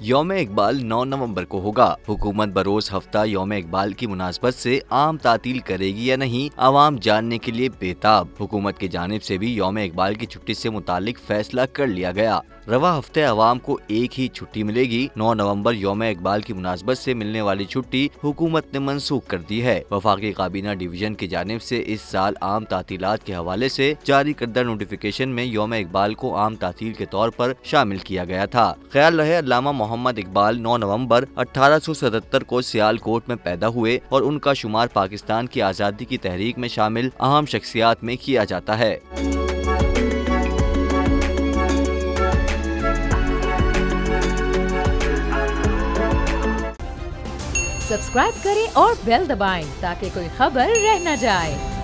यौम इकबाल 9 नवंबर को होगा। हुकूमत बरोज हफ्ता यौम इकबाल की मुनासबत से आम तातील करेगी या नहीं, आवाम जानने के लिए बेताब। हुकूमत की जानिब से भी यौम इकबाल की छुट्टी से मुतालिक फैसला कर लिया गया। रवा हफ्ते आवाम को एक ही छुट्टी मिलेगी। 9 नवंबर यौम इकबाल की मुनासबत से मिलने वाली छुट्टी हुकूमत ने मनसूख कर दी है। वफाकी काबीना डिवीजन की जानिब से इस साल आम तातीलात के हवाले से जारी करदा नोटिफिकेशन में यौम इकबाल को आम तातील के तौर पर शामिल किया गया था। ख्याल रहे अल्लामा मोहम्मद इकबाल 9 नवंबर 1877 को सियालकोट में पैदा हुए और उनका शुमार पाकिस्तान की आज़ादी की तहरीक में शामिल अहम शख्सियात में किया जाता है। सब्सक्राइब करें और बेल दबाएं ताकि कोई खबर रह न जाए।